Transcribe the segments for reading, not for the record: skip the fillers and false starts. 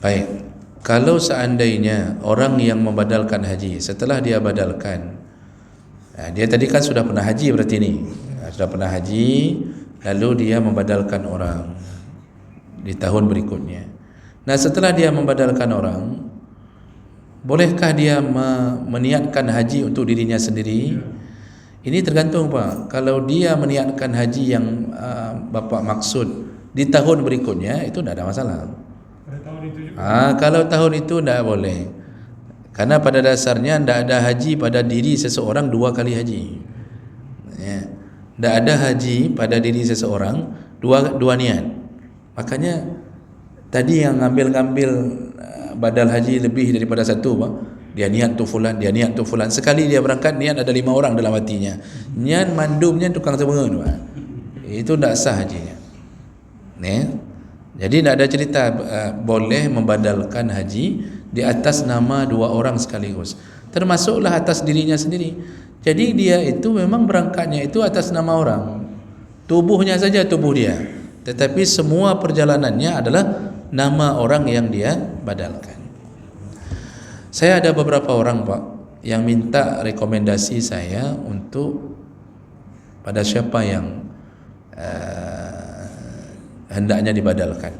Baik. Kalau seandainya orang yang membadalkan haji, setelah dia badalkan, dia tadi kan sudah pernah haji berarti ni, sudah pernah haji, lalu dia membadalkan orang di tahun berikutnya. Nah, setelah dia membadalkan orang, bolehkah dia meniatkan haji untuk dirinya sendiri? Ini tergantung Pak. Kalau dia meniatkan haji yang Bapak maksud di tahun berikutnya, itu tidak ada masalah. Kalau tahun itu tidak boleh, karena pada dasarnya tidak ada haji pada diri seseorang dua kali haji. Tidak ada haji pada diri seseorang dua niat. Makanya tadi yang ngambil badal haji lebih daripada satu Pak, dia niat tu fulan, dia niat tu fulan. Sekali dia berangkat niat ada 5 orang dalam hatinya. Niat mandumnya tukang temengan Pak. Itu tidak sah hajinya. Jadi tidak ada cerita boleh membadalkan haji di atas nama 2 orang sekaligus. Termasuklah atas dirinya sendiri. Jadi dia itu memang berangkatnya itu atas nama orang. Tubuhnya saja tubuh dia. Tetapi semua perjalanannya adalah nama orang yang dia badalkan. Saya ada beberapa orang Pak yang minta rekomendasi saya untuk pada siapa yang hendaknya dibadalkan.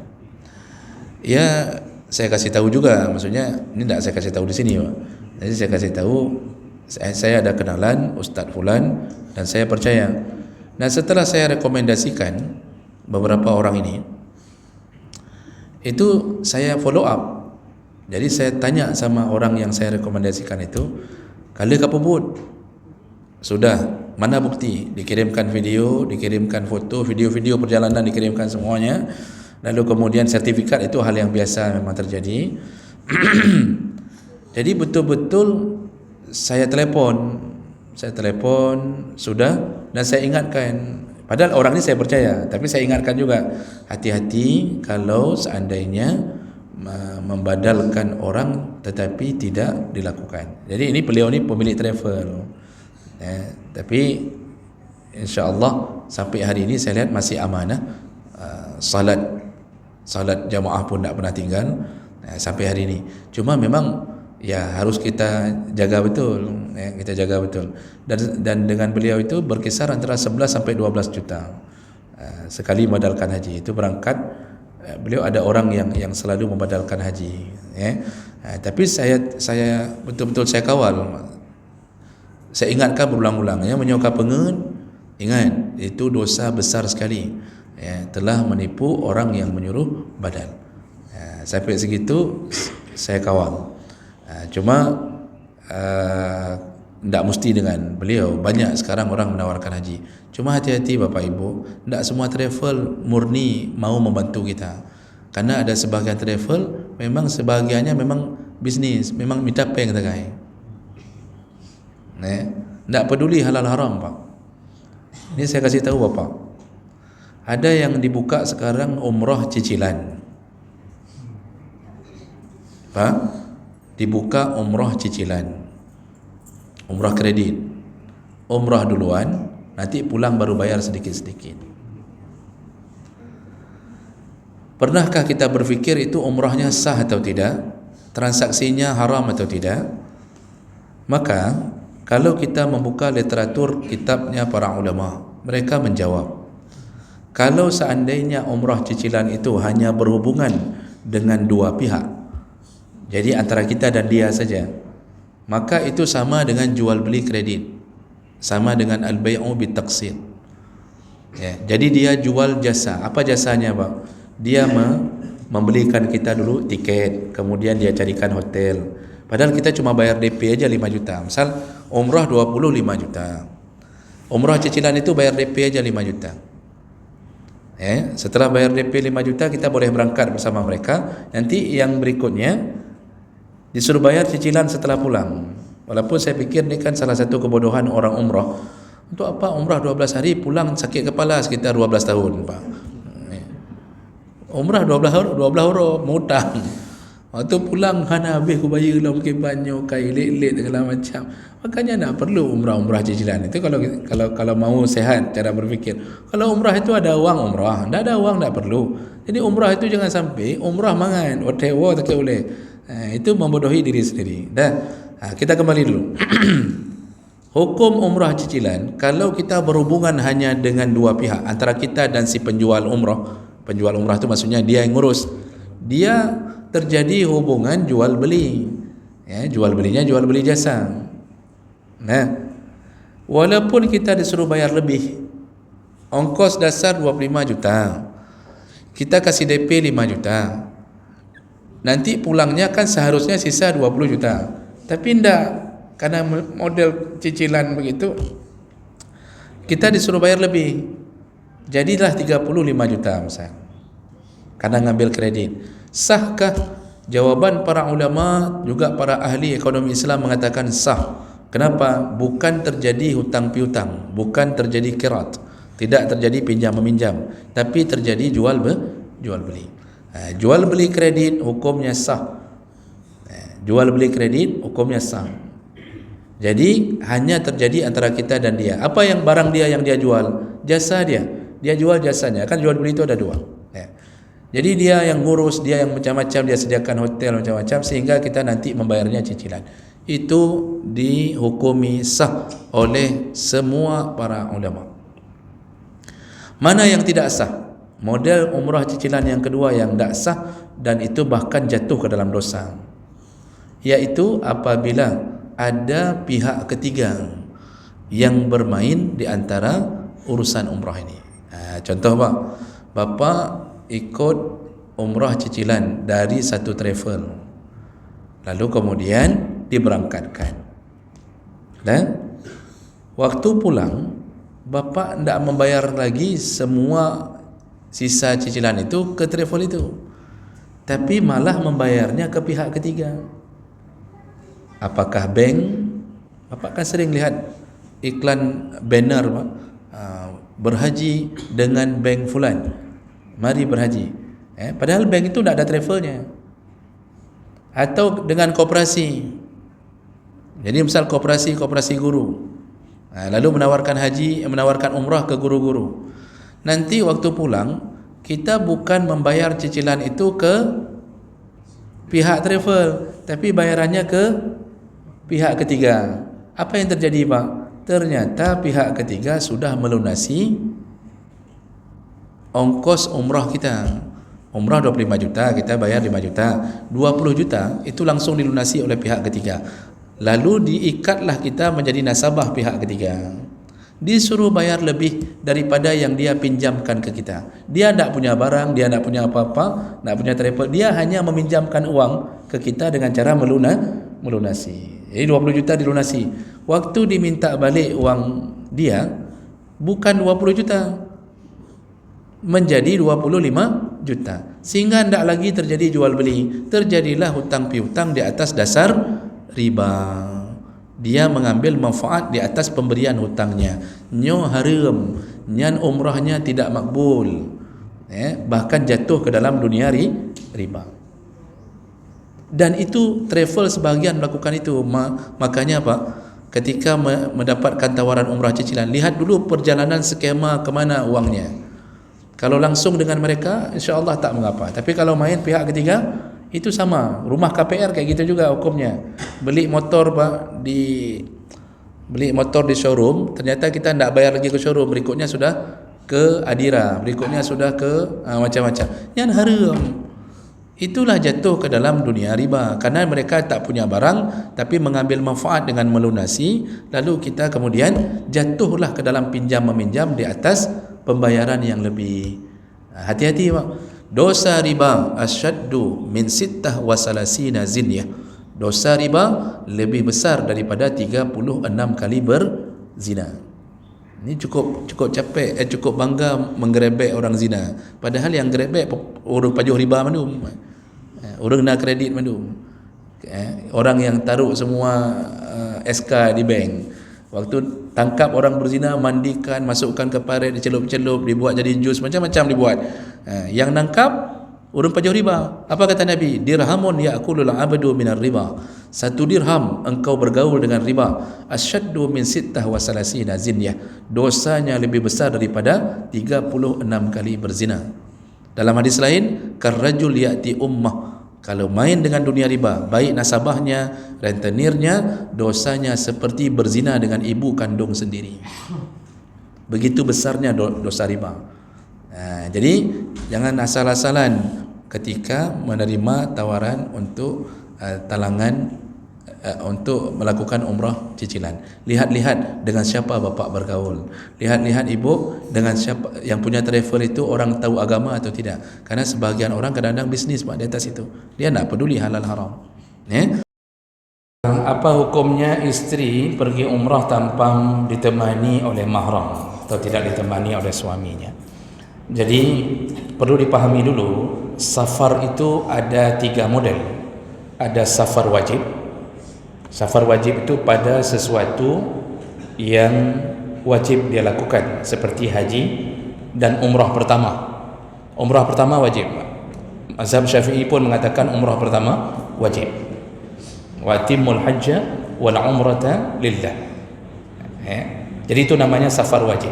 Ya, saya kasih tahu juga, maksudnya ini tidak saya kasih tahu di sini Pak. Jadi saya kasih tahu saya ada kenalan Ustaz Fulan dan saya percaya. Nah, setelah saya rekomendasikan beberapa orang ini, itu saya follow up. Jadi saya tanya sama orang yang saya rekomendasikan itu, kali kapubut sudah, mana bukti? Dikirimkan video, dikirimkan foto, video-video perjalanan dikirimkan semuanya. Lalu kemudian sertifikat, itu hal yang biasa memang terjadi. Jadi betul-betul saya telepon sudah, dan saya ingatkan. Padahal orang ini saya percaya, tapi saya ingatkan juga, hati-hati kalau seandainya membadalkan orang tetapi tidak dilakukan. Jadi ini beliau ni pemilik travel. Tapi insya-Allah sampai hari ini saya lihat masih amanah. Salat jamaah pun tak pernah tinggal sampai hari ini. Cuma memang ya harus kita jaga betul, kita jaga betul. Dan dengan beliau itu berkisar antara 11 sampai 12 juta sekali membadalkan haji. Itu berangkat, beliau ada orang yang selalu membadalkan haji. Tapi saya betul-betul saya kawal. Saya ingatkan berulang-ulang, menyokap pengen, ingat itu dosa besar sekali. Telah menipu orang yang menyuruh badal. Sampai segitu saya kawal. Cuma tidak mesti dengan beliau. Banyak sekarang orang menawarkan haji. Cuma hati-hati Bapak Ibu, tidak semua travel murni mau membantu kita. Karena ada sebahagian travel memang sebahagiannya memang bisnis, memang minta peng tegai. Tak peduli halal haram Pak. Ini saya kasih tahu Bapak, ada yang dibuka sekarang umrah cicilan Pak, dibuka umrah cicilan, umrah kredit, umrah duluan, nanti pulang baru bayar sedikit-sedikit. Pernahkah kita berfikir itu umrahnya sah atau tidak, transaksinya haram atau tidak? Maka kalau kita membuka literatur kitabnya para ulama, mereka menjawab, kalau seandainya umrah cicilan itu hanya berhubungan dengan dua pihak, jadi antara kita dan dia saja, maka itu sama dengan jual beli kredit, sama dengan al-bai'u bitaqsid. Jadi dia jual jasa. Apa jasanya Pak? Dia membelikan kita dulu tiket, kemudian dia carikan hotel. Padahal kita cuma bayar DP aja 5 juta. Misal umrah 25 juta. Umrah cicilan itu bayar DP aja 5 juta. Setelah bayar DP 5 juta kita boleh berangkat bersama mereka. Nanti yang berikutnya disuruh bayar cicilan setelah pulang. Walaupun saya pikir ini kan salah satu kebodohan orang umrah. Untuk apa umrah 12 hari pulang sakit kepala sekitar 12 tahun Pak. Umrah 12 huruf mutang. Waktu pulang hana habis aku bayar lah mungkin banyak kai lek-lek segala macam. Makanya nak perlu umrah cicilan. Itu kalau mau sehat cara berfikir. Kalau umrah itu ada wang umrah, tak ada wang tak perlu. Jadi umrah itu jangan sampai umrah mangan, hotel tak boleh. Itu membodohi diri sendiri. Dah. Kita kembali dulu. Hukum umrah cicilan, kalau kita berhubungan hanya dengan dua pihak, antara kita dan si penjual umrah. Penjual umrah itu maksudnya dia yang ngurus. Dia terjadi hubungan jual beli, ya, jual belinya jual beli jasa. Nah, walaupun kita disuruh bayar lebih, ongkos dasar 25 juta, kita kasih DP 5 juta, nanti pulangnya kan seharusnya sisa 20 juta, tapi tidak, karena model cicilan begitu, kita disuruh bayar lebih, jadilah 35 juta misalnya, karena ngambil kredit. Sahkah? Jawaban para ulama juga para ahli ekonomi Islam mengatakan sah. Kenapa? Bukan terjadi hutang piutang, bukan terjadi qirat, tidak terjadi pinjam meminjam, tapi terjadi jual beli. Jual beli kredit hukumnya sah. Jual beli kredit hukumnya sah. Jadi hanya terjadi antara kita dan dia. Apa yang barang dia yang dia jual? Jasa dia. Dia jual jasanya. Kan jual beli itu ada dua. Jadi dia yang ngurus, dia yang macam-macam, dia sediakan hotel macam-macam, sehingga kita nanti membayarnya cicilan. Itu dihukumi sah oleh semua para ulama. Mana yang tidak sah? Model umrah cicilan yang kedua yang tidak sah, dan itu bahkan jatuh ke dalam dosa, yaitu apabila ada pihak ketiga yang bermain di antara urusan umrah ini. Contoh Bapak ikut umrah cicilan dari satu travel, lalu kemudian diberangkatkan, dan waktu pulang Bapak tidak membayar lagi semua sisa cicilan itu ke travel itu, tapi malah membayarnya ke pihak ketiga. Apakah bank? Bapak kan sering lihat iklan banner berhaji dengan bank fulan, mari berhaji. Padahal bank itu tidak ada travelnya. Atau dengan koperasi. Jadi misal koperasi guru, lalu menawarkan haji, menawarkan umrah ke guru-guru. Nanti waktu pulang kita bukan membayar cicilan itu ke pihak travel, tapi bayarannya ke pihak ketiga. Apa yang terjadi Pak? Ternyata pihak ketiga sudah melunasi ongkos umrah kita. Umrah 25 juta, kita bayar 5 juta. 20 juta itu langsung dilunasi oleh pihak ketiga. Lalu diikatlah kita menjadi nasabah pihak ketiga. Disuruh bayar lebih daripada yang dia pinjamkan ke kita. Dia tidak punya barang, dia tidak punya apa-apa, tidak punya travel. Dia hanya meminjamkan uang ke kita dengan cara melunasi. Jadi 20 juta dilunasi. Waktu diminta balik uang dia, bukan 20 juta, menjadi 25 juta. Sehingga tidak lagi terjadi jual beli, terjadilah hutang piutang di atas dasar riba. Dia mengambil manfaat di atas pemberian hutangnya. Nyo haram, nyan umrahnya tidak makbul, bahkan jatuh ke dalam dunia riba. Dan itu travel sebahagian melakukan itu. Makanya Pak, ketika mendapatkan tawaran umrah cicilan, lihat dulu perjalanan skema kemana uangnya. Kalau langsung dengan mereka, insya-Allah tak mengapa. Tapi kalau main pihak ketiga, itu sama. Rumah KPR kayak gitu juga hukumnya. Beli motor Pak, beli motor di showroom, ternyata kita tidak bayar lagi ke showroom, berikutnya sudah ke Adira, berikutnya sudah ke macam-macam. Yang haram. Itulah jatuh ke dalam dunia riba, karena mereka tak punya barang tapi mengambil manfaat dengan melunasi, lalu kita kemudian jatuhlah ke dalam pinjam meminjam di atas pembayaran yang lebih. Hati-hati Pak. Dosa riba asyaddu min sittah wa salasina zinyah. Dosa riba lebih besar daripada 36 kali berzina. Ini cukup capek, cukup bangga menggerebek orang zina. Padahal yang gerebek orang pajuh riba mandum, orang nak kredit mandum, orang yang taruh semua SK di bank. Waktu tangkap orang berzina, mandikan, masukkan ke paret, dicelup-celup, dibuat jadi jus, macam-macam dibuat. Yang nangkap urun pajuh riba. Apa kata Nabi? Dirhamun ya'kulul 'abdu minar riba. Satu dirham engkau bergaul dengan riba, asyaddu min sittah wa salasina zinyah. Dosanya lebih besar daripada 36 kali berzina. Dalam hadis lain, karrajul ya'ti ummah. Kalau main dengan dunia riba, baik nasabahnya, rentenirnya, dosanya seperti berzina dengan ibu kandung sendiri. Begitu besarnya dosa riba. Jadi jangan asal-asalan ketika menerima tawaran untuk talangan untuk melakukan umrah cicilan. Lihat-lihat dengan siapa bapak bergaul. Lihat-lihat ibu dengan siapa yang punya travel itu orang tahu agama atau tidak. Karena sebahagian orang kadang-kadang bisnis di atas itu. Dia tak peduli halal haram. Apa hukumnya isteri pergi umrah tanpa ditemani oleh mahram atau tidak ditemani oleh suaminya? Jadi perlu dipahami dulu, safar itu ada 3 model. Ada safar wajib. Safar wajib itu pada sesuatu yang wajib dia lakukan, seperti haji dan umrah pertama. Umrah pertama wajib. Mazhab Syafi'i pun mengatakan umrah pertama wajib. Wa atimul hajja wal umrata lillah. Jadi itu namanya safar wajib.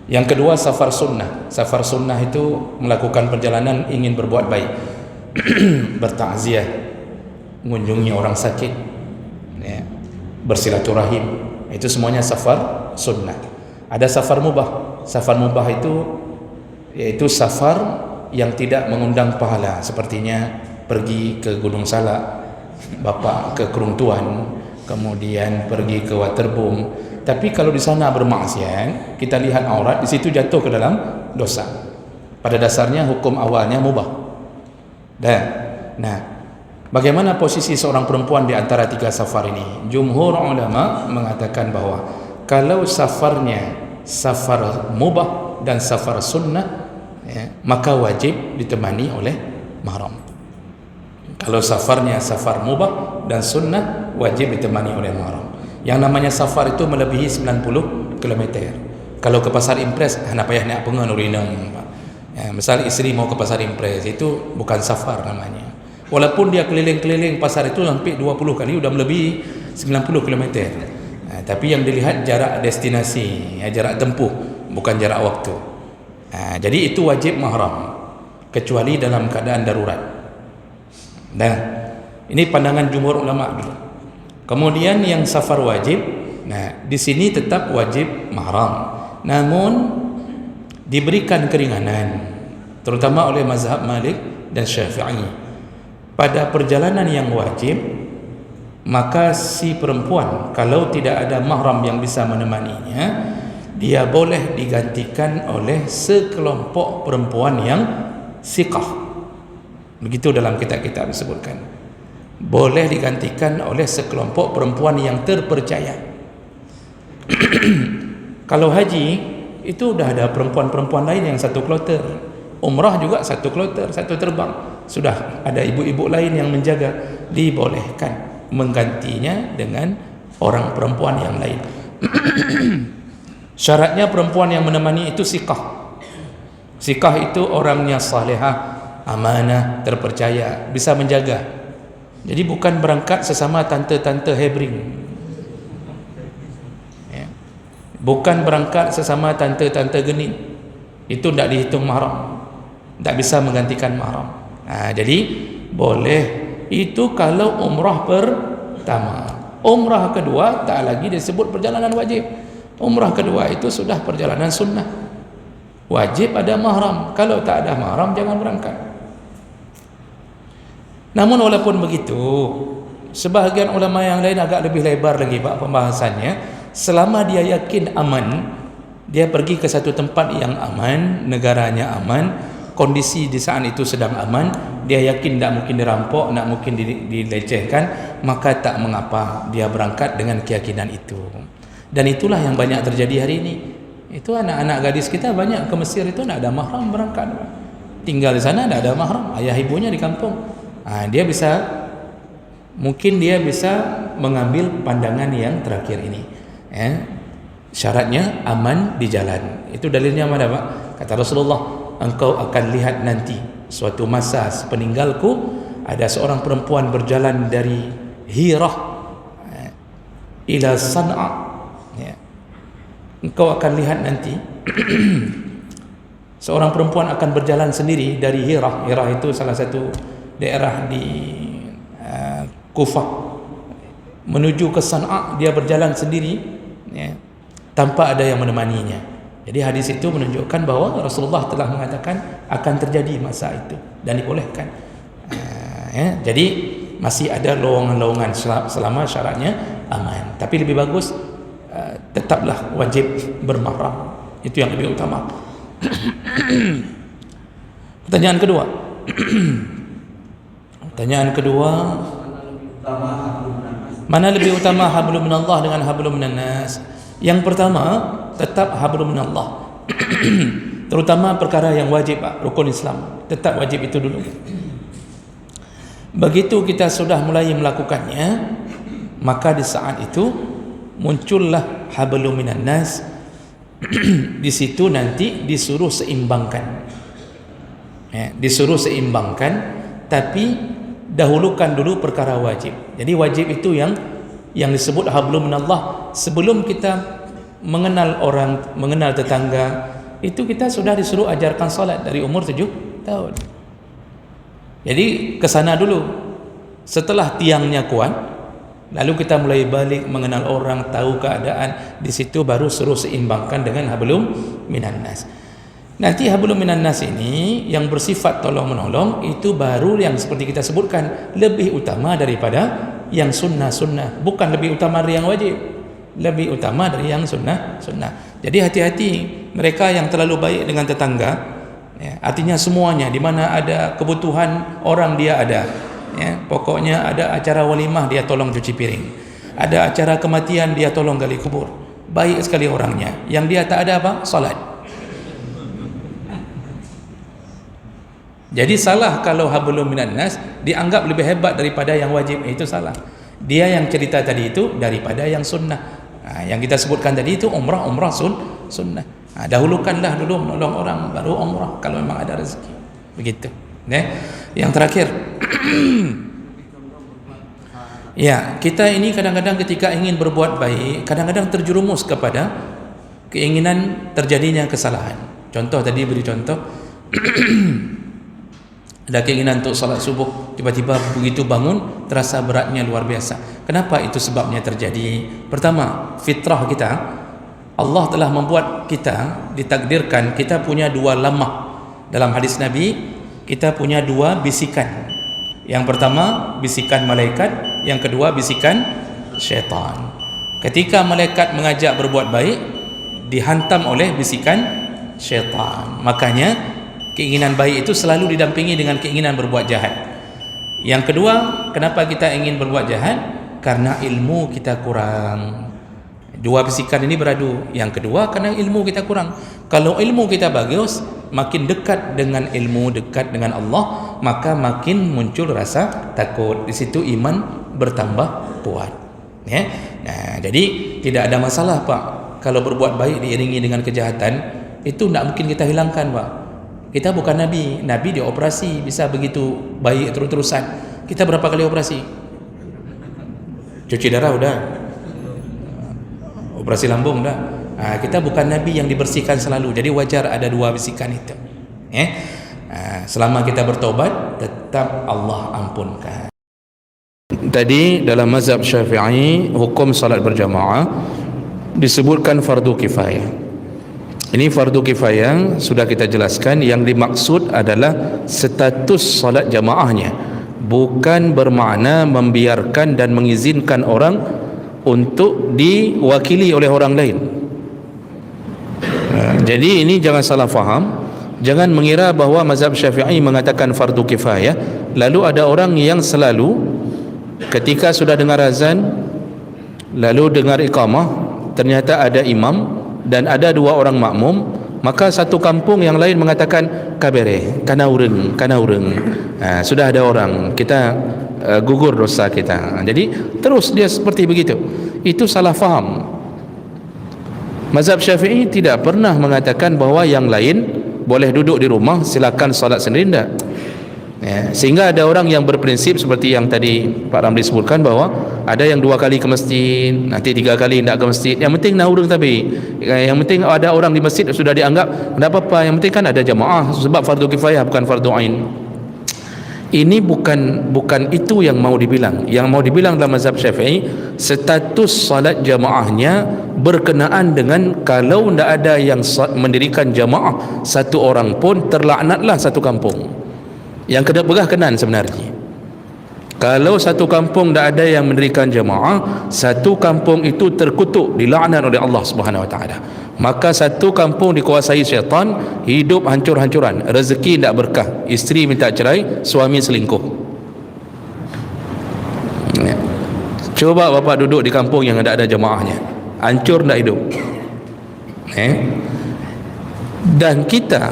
Yang kedua safar sunnah. Safar sunnah itu melakukan perjalanan ingin berbuat baik, bertakziah, mengunjungi orang sakit, bersilaturahim. Itu semuanya safar sunnah. Ada safar mubah. Safar mubah itu yaitu safar yang tidak mengundang pahala, sepertinya pergi ke Gunung Salak, bapak ke Keruntuan, kemudian pergi ke Waterboom. Tapi kalau di sana bermaksiat, kita lihat aurat, di situ jatuh ke dalam dosa. Pada dasarnya hukum awalnya mubah. Nah, bagaimana posisi seorang perempuan di antara 3 safar ini? Jumhur ulama mengatakan bahwa kalau safarnya safar mubah dan safar sunnah, maka wajib ditemani oleh mahram. Kalau safarnya safar mubah dan sunnah, wajib ditemani oleh mahram. Yang namanya safar itu melebihi 90 km. Kalau ke Pasar Impres, nak payah nak pengen urinam. Misal isteri mau ke Pasar Impres, itu bukan safar namanya. Walaupun dia keliling-keliling pasar itu sampai 20 kali, sudah melebihi 90 km. Tapi yang dilihat jarak destinasi, jarak tempuh, bukan jarak waktu. Jadi itu wajib mahram, kecuali dalam keadaan darurat. Dan ini pandangan jumhur ulama dulu. Kemudian yang safar wajib, di sini tetap wajib mahram, namun diberikan keringanan, terutama oleh mazhab Malik dan Syafi'i. Pada perjalanan yang wajib, maka si perempuan kalau tidak ada mahram yang bisa menemaninya, dia boleh digantikan oleh sekelompok perempuan yang siqah. Begitu dalam kitab-kitab disebutkan. Boleh digantikan oleh sekelompok perempuan yang terpercaya. Kalau haji itu sudah ada perempuan-perempuan lain yang satu kloter. Umrah juga satu kloter, satu terbang. Sudah ada ibu-ibu lain yang menjaga. Dibolehkan menggantinya dengan orang perempuan yang lain. Syaratnya perempuan yang menemani itu siqah. Siqah itu orangnya salihah, amanah, terpercaya, bisa menjaga. Jadi bukan berangkat sesama tante-tante hebring, bukan berangkat sesama tante-tante genit. Itu tidak dihitung mahram, tidak bisa menggantikan mahram. Jadi boleh itu kalau umrah pertama. Umrah kedua tak lagi disebut perjalanan wajib. Umrah kedua itu sudah perjalanan sunnah. Wajib ada mahram. Kalau tak ada mahram jangan berangkat. Namun walaupun begitu, sebahagian ulama yang lain agak lebih lebar lagi Pak pembahasannya. Selama dia yakin aman, dia pergi ke satu tempat yang aman, negaranya aman, kondisi di saat itu sedang aman, dia yakin tak mungkin dirampok, tak mungkin dilecehkan, maka tak mengapa dia berangkat dengan keyakinan itu. Dan itulah yang banyak terjadi hari ini. Itu anak-anak gadis kita banyak ke Mesir itu tak ada mahram berangkat. Tinggal di sana tak ada mahram, ayah ibunya di kampung. Dia bisa, mungkin dia bisa mengambil pandangan yang terakhir ini. Syaratnya aman di jalan. Itu dalilnya mana Pak? Kata Rasulullah, engkau akan lihat nanti suatu masa sepeninggalku ada seorang perempuan berjalan dari Hirah ila San'a, ya. Engkau akan lihat nanti seorang perempuan akan berjalan sendiri dari Hirah. Hirah itu salah satu daerah di Kufah menuju ke San'a. Dia berjalan sendiri, ya, tanpa ada yang menemaninya. Jadi hadis itu menunjukkan bahawa Rasulullah telah mengatakan akan terjadi masa itu dan dibolehkan. Ya, jadi masih ada lowongan-lowongan selama syaratnya aman. Tapi lebih bagus tetaplah wajib bermahram. Itu yang lebih utama. Pertanyaan kedua. Pertanyaan kedua, mana lebih utama hablum minallah dengan hablum minannas? Yang pertama, tetap hablum minallah. Terutama perkara yang wajib, rukun Islam, tetap wajib itu dulu. Begitu kita sudah mulai melakukannya, maka di saat itu muncullah hablum minannas. Di situ nanti disuruh seimbangkan, ya, disuruh seimbangkan, tapi dahulukan dulu perkara wajib. Jadi wajib itu yang disebut hablum minallah. Sebelum kita mengenal orang, mengenal tetangga, itu kita sudah disuruh ajarkan salat dari umur 7 tahun. Jadi ke sana dulu. Setelah tiangnya kuat, lalu kita mulai balik mengenal orang, tahu keadaan. Di situ baru suruh seimbangkan dengan hablum minannas. Nanti hablum minannas ini yang bersifat tolong menolong, itu baru yang seperti kita sebutkan lebih utama daripada yang sunnah-sunnah. Bukan lebih utama dari yang wajib, lebih utama dari yang sunnah-sunnah. Jadi hati-hati mereka yang terlalu baik dengan tetangga, ya, artinya semuanya di mana ada kebutuhan orang dia ada, ya, pokoknya ada acara walimah dia tolong cuci piring, ada acara kematian dia tolong gali kubur. Baik sekali orangnya. Yang dia tak ada apa? Salat. Jadi salah kalau hablum minannas dianggap lebih hebat daripada yang wajib. Itu salah. Dia yang cerita tadi itu daripada yang sunnah. Yang kita sebutkan tadi itu umrah sunnah. Dahulukanlah dulu menolong orang, baru umrah kalau memang ada rezeki. Begitu. Yang terakhir. Ya, kita ini kadang-kadang ketika ingin berbuat baik, kadang-kadang terjerumus kepada keinginan terjadinya kesalahan. Contoh tadi beri contoh. Ada keinginan untuk salat subuh, tiba-tiba begitu bangun terasa beratnya luar biasa. Kenapa itu sebabnya terjadi? Pertama, fitrah kita, Allah telah membuat kita, ditakdirkan kita punya dua lamah. Dalam hadis Nabi, kita punya dua bisikan. Yang pertama bisikan malaikat, yang kedua bisikan syaitan. Ketika malaikat mengajak berbuat baik, dihantam oleh bisikan syaitan. Makanya keinginan baik itu selalu didampingi dengan keinginan berbuat jahat. Yang kedua, kenapa kita ingin berbuat jahat? Karena ilmu kita kurang. Dua bisikan ini beradu. Yang kedua, karena ilmu kita kurang. Kalau ilmu kita bagus, makin dekat dengan ilmu, dekat dengan Allah, maka makin muncul rasa takut. Di situ iman bertambah kuat. Ya? Nah, jadi tidak ada masalah, Pak. Kalau berbuat baik diiringi dengan kejahatan, itu tidak mungkin kita hilangkan, Pak. Kita bukan Nabi. Nabi dioperasi bisa begitu baik terus-terusan. Kita berapa kali operasi? Cuci darah udah, operasi lambung dah. Kita bukan Nabi yang dibersihkan selalu. Jadi wajar ada dua bisikan itu. Selama kita bertobat, tetap Allah ampunkan. Tadi dalam mazhab Syafi'i, hukum salat berjamaah disebutkan fardu kifayah. Ini fardu kifayah sudah kita jelaskan. Yang dimaksud adalah status salat jamaahnya, bukan bermakna membiarkan dan mengizinkan orang untuk diwakili oleh orang lain. Jadi ini jangan salah faham. Jangan mengira bahawa mazhab Syafi'i mengatakan fardu kifayah, lalu ada orang yang selalu ketika sudah dengar azan, lalu dengar iqamah, ternyata ada imam dan ada dua orang makmum, maka satu kampung yang lain mengatakan kabere, kana urang. Sudah ada orang, kita gugur dosa kita. Jadi terus dia seperti begitu. Itu salah faham. Mazhab Syafi'i tidak pernah mengatakan bahawa yang lain boleh duduk di rumah, silakan salat sendiri. Tidak. Ya, sehingga ada orang yang berprinsip seperti yang tadi Pak Ramli sebutkan, bahawa ada yang 2 kali ke masjid, nanti 3 kali tidak ke masjid, yang penting naurung, tapi yang penting ada orang di masjid sudah dianggap tidak apa-apa, yang penting kan ada jamaah, sebab fardu kifayah bukan fardu ain. Ini bukan itu yang mau dibilang. Yang mau dibilang dalam mazhab Syafi'i, status salat jamaahnya berkenaan dengan kalau tidak ada yang mendirikan jamaah satu orang pun, terlaknatlah satu kampung. Yang kena berkenan sebenarnya. Kalau satu kampung tidak ada yang mendirikan jamaah, satu kampung itu terkutuk, dilaknat oleh Allah Subhanahu Wa Taala. Maka satu kampung dikuasai syaitan, hidup hancur-hancuran, rezeki tidak berkah, isteri minta cerai, suami selingkuh. Ya. Coba bapa duduk di kampung yang ada jamaahnya, hancur tidak hidup. Dan kita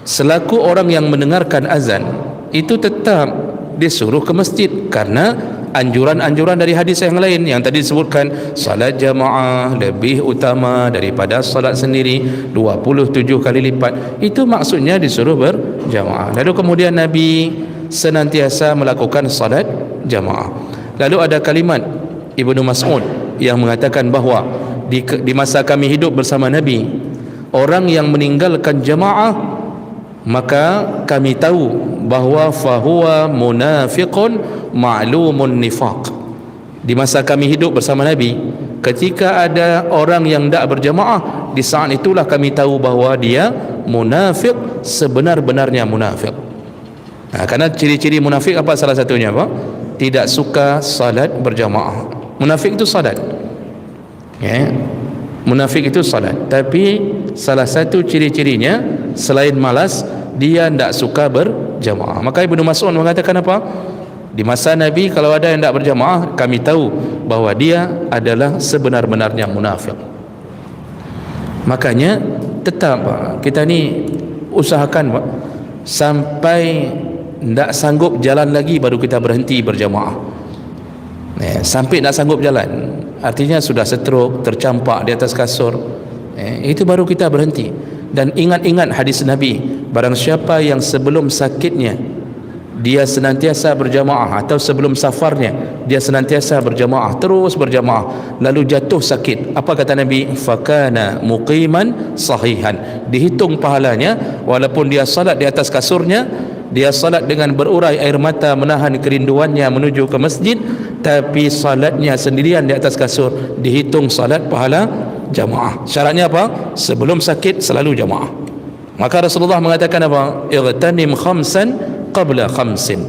selaku orang yang mendengarkan azan itu tetap disuruh ke masjid, karena anjuran-anjuran dari hadis yang lain yang tadi disebutkan, salat jamaah lebih utama daripada salat sendiri 27 kali lipat. Itu maksudnya disuruh berjamaah. Lalu kemudian Nabi senantiasa melakukan salat jamaah. Lalu ada kalimat Ibnu Mas'ud yang mengatakan bahawa di masa kami hidup bersama Nabi, orang yang meninggalkan jamaah maka kami tahu bahawa fahuwa munafiqun ma'lumun nifaq. Di masa kami hidup bersama Nabi, ketika ada orang yang tidak berjamaah, di saat itulah kami tahu bahawa dia munafik, sebenar-benarnya munafik. Karena ciri-ciri munafik apa salah satunya, Pak? Tidak suka salat berjamaah. Munafik itu salat, munafik itu salat, tapi salah satu ciri-cirinya selain malas, dia tidak suka berjamaah. Maka Ibnu Mas'ud mengatakan apa? Di masa Nabi kalau ada yang tidak berjamaah, kami tahu bahawa dia adalah sebenar-benarnya munafik. Makanya tetap kita ni usahakan, Pak, sampai tidak sanggup jalan lagi baru kita berhenti berjamaah. Sampai tidak sanggup jalan, artinya sudah stroke, tercampak di atas kasur, itu baru kita berhenti. Dan ingat-ingat hadis Nabi, barang siapa yang sebelum sakitnya dia senantiasa berjamaah, atau sebelum safarnya dia senantiasa berjamaah, terus berjamaah, lalu jatuh sakit, apa kata Nabi? Fakana muqiman sahihan. Dihitung pahalanya, walaupun dia salat di atas kasurnya, dia salat dengan berurai air mata menahan kerinduannya menuju ke masjid, tapi salatnya sendirian di atas kasur, dihitung salat pahala jamaah. Syaratnya apa? Sebelum sakit selalu jamaah. Maka Rasulullah mengatakan apa? Igtanim khamsan qabla khamsin.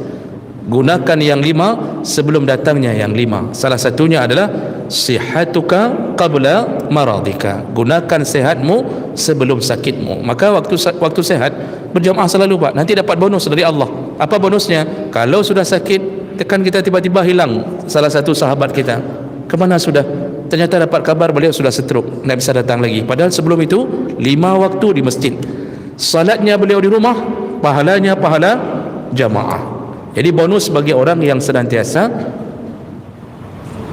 Gunakan yang 5 sebelum datangnya yang 5. Salah satunya adalah sihatuka qabla maradika. Gunakan sehatmu sebelum sakitmu. Maka waktu sehat berjamaah selalu, Pak. Nanti dapat bonus dari Allah. Apa bonusnya? Kalau sudah sakit, tekan kita tiba-tiba hilang salah satu sahabat kita, kemana sudah? Ternyata dapat kabar beliau sudah stroke, tidak bisa datang lagi. Padahal sebelum itu 5 waktu di masjid. Salatnya beliau di rumah, pahalanya pahala jamaah. Jadi bonus bagi orang yang senantiasa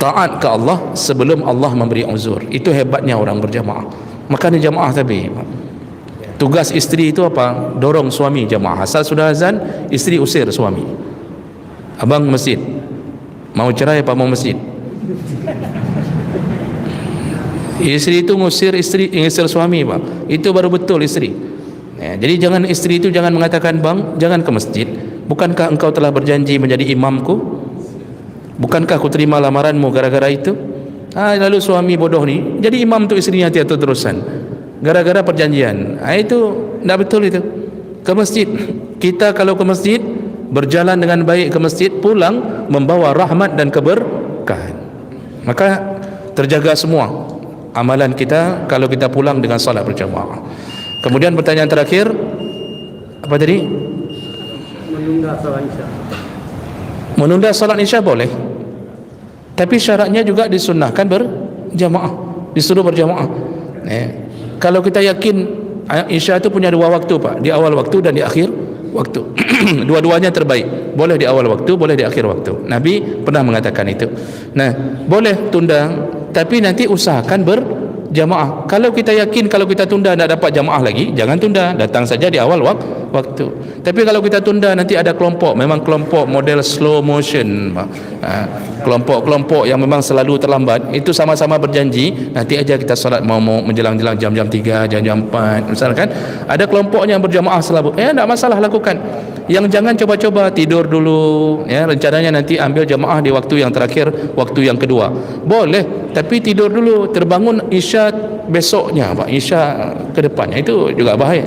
taat ke Allah sebelum Allah memberi uzur. Itu hebatnya orang berjamaah. Makanya jamaah tapi tugas isteri itu apa? Dorong suami jamaah. Asal sudah azan, isteri usir suami. Abang masjid, mau cerai apa mau masjid? Isteri itu ngusir suami, Pak. Itu baru betul isteri. Jadi jangan isteri itu jangan mengatakan, bang, jangan ke masjid. Bukankah engkau telah berjanji menjadi imamku? Bukankah aku terima lamaranmu gara-gara itu? Lalu suami bodoh ni jadi imam untuk istrinya tiada terusan gara-gara perjanjian. Itu tidak betul itu. Ke masjid, kita kalau ke masjid berjalan dengan baik ke masjid, pulang membawa rahmat dan keberkahan. Maka terjaga semua amalan kita kalau kita pulang dengan salat berjamaah. Kemudian pertanyaan terakhir, apa tadi? Menunda salat Isya. Menunda salat Isya boleh, tapi syaratnya juga disunnahkan berjamaah, disuruh berjamaah. Kalau kita yakin Isya itu punya 2 waktu, Pak, di awal waktu dan di akhir waktu. Dua-duanya terbaik, boleh di awal waktu, boleh di akhir waktu. Nabi pernah mengatakan itu. Nah, boleh tunda, tapi nanti usahakan berjamaah. Kalau kita yakin kalau kita tunda tidak dapat jamaah lagi, jangan tunda, datang saja di awal waktu. Tapi kalau kita tunda, nanti ada kelompok, memang kelompok model slow motion, kelompok-kelompok yang memang selalu terlambat, itu sama-sama berjanji nanti aja kita solat mau menjelang-jelang jam-jam 3, jam-jam 4 misalkan. Ada kelompoknya yang berjamaah selalu, tak masalah, lakukan. Yang jangan coba-coba tidur dulu, rencananya nanti ambil jamaah di waktu yang terakhir, waktu yang kedua boleh, tapi tidur dulu, terbangun isya besoknya, isya ke depannya, itu juga bahaya.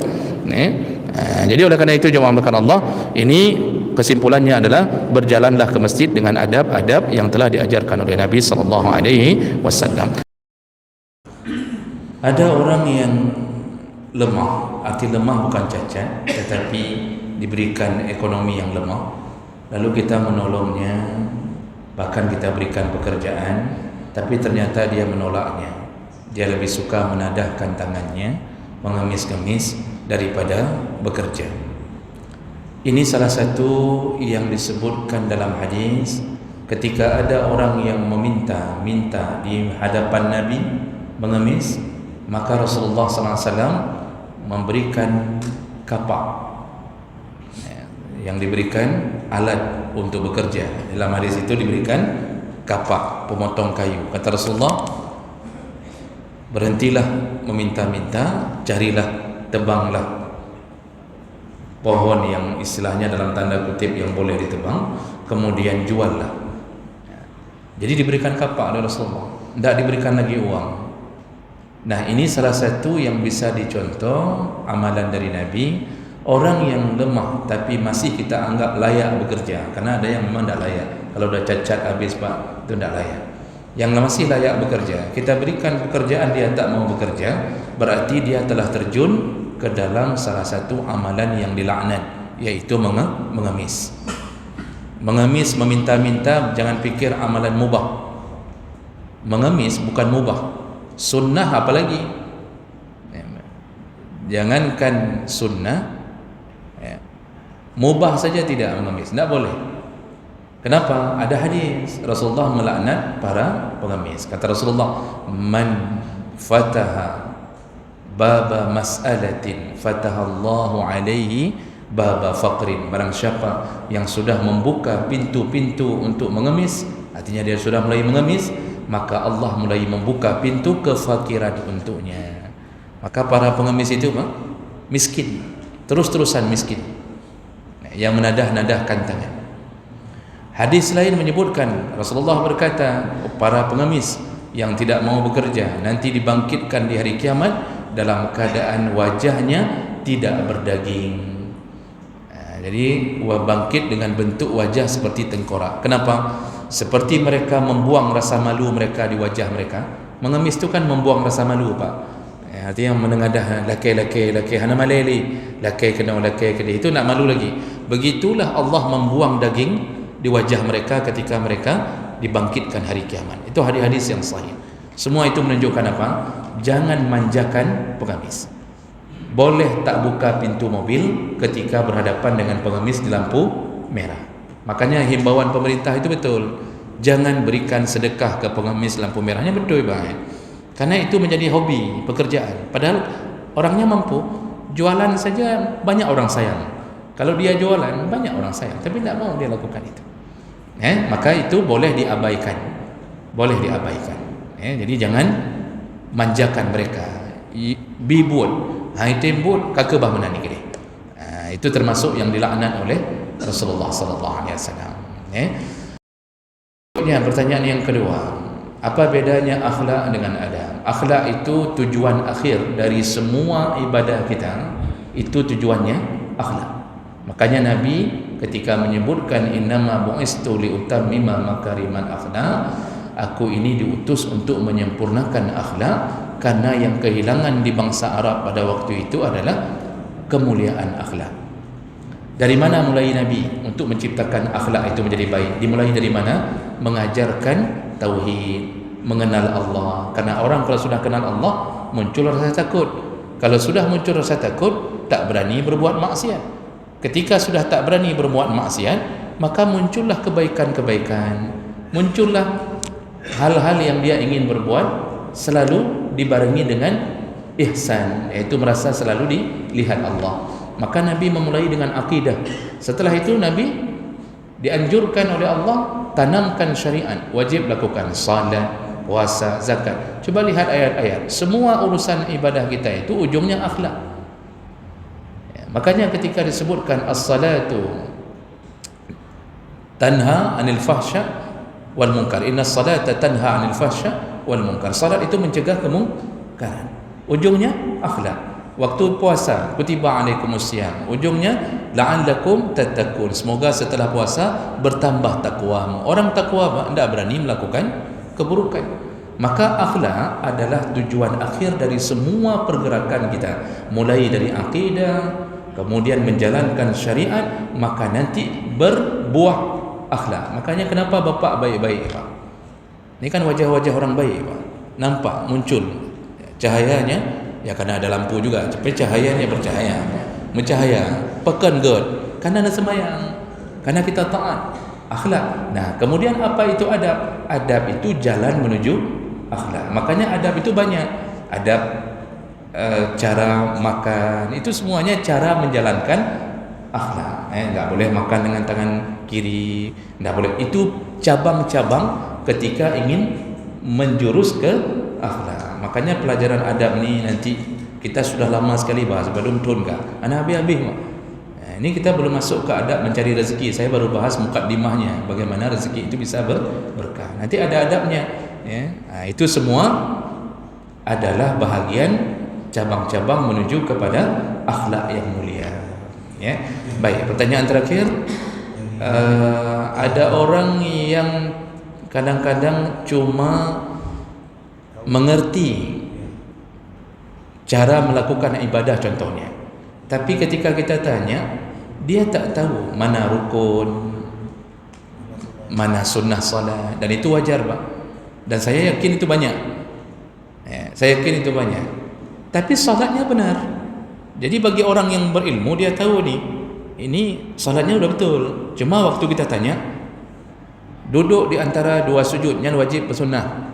Jadi oleh kerana itu, jemaah melakukan Allah, ini kesimpulannya adalah berjalanlah ke masjid dengan adab-adab yang telah diajarkan oleh Nabi SAW. Ada orang yang lemah, arti lemah bukan cacat, tetapi diberikan ekonomi yang lemah, lalu kita menolongnya, bahkan kita berikan pekerjaan, tapi ternyata dia menolaknya. Dia lebih suka menadahkan tangannya, mengemis-ngemis daripada bekerja. Ini salah satu yang disebutkan dalam hadis, ketika ada orang yang meminta di hadapan Nabi mengemis, maka Rasulullah SAW memberikan kapak, yang diberikan alat untuk bekerja. Dalam hadis itu diberikan kapak, pemotong kayu. Kata Rasulullah, berhentilah meminta-minta, carilah, tebanglah pohon yang istilahnya dalam tanda kutip yang boleh ditebang, kemudian juallah. Jadi diberikan kapak oleh Rasulullah, tidak diberikan lagi uang. Nah, ini salah satu yang bisa dicontoh amalan dari Nabi. Orang yang lemah tapi masih kita anggap layak bekerja, karena ada yang memang tidak layak. Kalau dah cacat habis pak, itu tidak layak. Yang masih layak bekerja, kita berikan pekerjaan, dia tak mau bekerja, berarti dia telah terjun ke dalam salah satu amalan yang dilaknat, yaitu mengemis. Mengemis, meminta-minta, jangan fikir amalan mubah. Mengemis bukan mubah, sunnah apalagi. Jangankan sunnah, mubah saja tidak mengemis, tidak boleh. Kenapa? Ada hadis Rasulullah melaknat para pengemis. Kata Rasulullah, man fataha baba mas'alatin fatahallahu alaihi baba faqrin. Barang siapa yang sudah membuka pintu-pintu untuk mengemis, artinya dia sudah mulai mengemis, maka Allah mulai membuka pintu kefakiran untuknya. Maka para pengemis itu miskin, terus-terusan miskin, yang menadah-nadahkan tangan. Hadis lain menyebutkan, Rasulullah berkata, para pengemis yang tidak mau bekerja nanti dibangkitkan di hari kiamat dalam keadaan wajahnya tidak berdaging. Jadi bangkit dengan bentuk wajah seperti tengkorak. Kenapa? Seperti mereka membuang rasa malu mereka di wajah mereka. Mengemis itu kan membuang rasa malu, Pak. Artinya menengadah laki-laki hana maleli, laki kena laki itu nak malu lagi. Begitulah Allah membuang daging di wajah mereka ketika mereka dibangkitkan hari kiamat. Itu hadis-hadis yang sahih. Semua itu menunjukkan apa? Jangan manjakan pengemis. Boleh tak buka pintu mobil ketika berhadapan dengan pengemis di lampu merah. Makanya himbauan pemerintah itu betul. Jangan berikan sedekah ke pengemis lampu merahnya, betul Bang. Karena itu menjadi hobi, pekerjaan. Padahal orangnya mampu, jualan saja banyak orang sayang. Kalau dia jualan banyak orang sayang, tapi tidak mau dia lakukan itu. Maka itu boleh diabaikan. Boleh diabaikan. Jadi jangan manjakan mereka. Bibut, haitim but kakek bah menani gede. Itu termasuk yang dilaknat oleh Rasulullah sallallahu alaihi wasallam. Pertanyaan yang kedua, apa bedanya akhlak dengan adab? Akhlak itu tujuan akhir dari semua ibadah kita. Itu tujuannya akhlak. Makanya Nabi ketika menyebutkan innama bu'istu liutammima makariman akhlak, aku ini diutus untuk menyempurnakan akhlak, karena yang kehilangan di bangsa Arab pada waktu itu adalah kemuliaan akhlak. Dari mana mulai Nabi untuk menciptakan akhlak itu menjadi baik? Dimulai dari mana? Mengajarkan tauhid, mengenal Allah. Karena orang kalau sudah kenal Allah, muncul rasa takut. Kalau sudah muncul rasa takut, tak berani berbuat maksiat. Ketika sudah tak berani berbuat maksiat, maka muncullah kebaikan-kebaikan, muncullah hal-hal yang dia ingin berbuat, selalu dibarengi dengan ihsan, yaitu merasa selalu dilihat Allah. Maka Nabi memulai dengan akidah. Setelah itu Nabi dianjurkan oleh Allah, tanamkan syariat, wajib lakukan salat, puasa, zakat. Coba lihat ayat-ayat, semua urusan ibadah kita itu ujungnya akhlak. Makanya ketika disebutkan as-salatu tanha 'anil fahsya wal munkar, innas salata tanha 'anil fahsya wal munkar. Salat itu mencegah kemungkaran, ujungnya akhlak. Waktu puasa, kutiba alaikumusiyam, ujungnya la'allakum tattaqun, semoga setelah puasa bertambah takwamu. Orang takwa tidak berani melakukan keburukan. Maka akhlak adalah tujuan akhir dari semua pergerakan kita, mulai dari akidah, kemudian menjalankan syariat, maka nanti berbuah akhlak. Makanya kenapa bapak baik-baik, Pak? Ini kan wajah-wajah orang baik, Pak. Nampak muncul cahayanya, ya karena ada lampu juga, tapi cahayanya bercahaya, mencahaya, pekan god, karena ada sembahyang, karena kita taat, akhlak. Nah, kemudian apa itu adab? Adab itu jalan menuju akhlak. Makanya adab itu banyak. Adab cara makan, itu semuanya cara menjalankan akhlak. Enggak boleh makan dengan tangan kiri, enggak boleh. Itu cabang-cabang ketika ingin menjurus ke akhlak. Makanya pelajaran adab ni nanti kita sudah lama sekali bahas, belum turun kah? Anak habis-habis. Ini kita belum masuk ke adab mencari rezeki. Saya baru bahas mukadimahnya, bagaimana rezeki itu bisa berkah. Nanti ada adabnya, ya. Itu semua adalah bahagian cabang-cabang menuju kepada akhlak yang mulia. Ya. Baik, pertanyaan terakhir. Ada orang yang kadang-kadang cuma mengerti cara melakukan ibadah contohnya, tapi ketika kita tanya, dia tak tahu mana rukun, mana sunnah salat, dan itu wajar, Pak. Dan saya yakin itu banyak. Saya yakin itu banyak. Tapi salatnya benar. Jadi bagi orang yang berilmu, dia tahu nih, ini salatnya sudah betul. Cuma waktu kita tanya, duduk di antara dua sujud yang wajib bersunnah,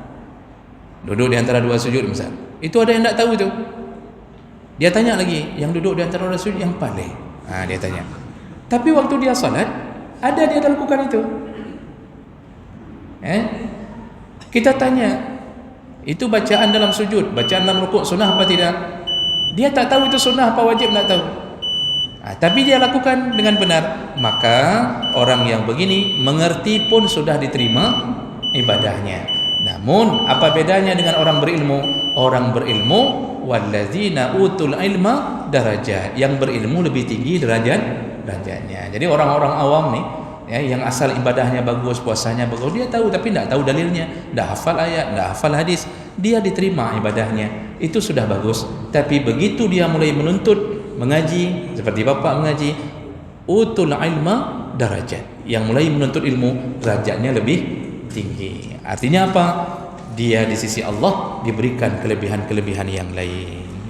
duduk di antara dua sujud misal, itu ada yang tak tahu itu. Dia tanya lagi, yang duduk di antara dua sujud yang paling, dia tanya. Tapi waktu dia salat, ada dia lakukan itu. Kita tanya, itu bacaan dalam sujud, bacaan dalam rukuk sunnah apa tidak? Dia tak tahu itu sunnah apa wajib, tak tahu. Tapi dia lakukan dengan benar. Maka orang yang begini mengerti pun sudah diterima ibadahnya. Namun apa bedanya dengan orang berilmu? Orang berilmu, wallazina utul ilma darajat, yang berilmu lebih tinggi derajatnya. Jadi orang-orang awam nih, ya, yang asal ibadahnya bagus, puasanya bagus, dia tahu tapi tidak tahu dalilnya, tidak hafal ayat, tidak hafal hadis, dia diterima ibadahnya, itu sudah bagus. Tapi begitu dia mulai menuntut, mengaji, seperti bapak mengaji, utul ilma darajat, yang mulai menuntut ilmu derajatnya lebih tinggi. Artinya apa? Dia di sisi Allah diberikan kelebihan-kelebihan yang lain.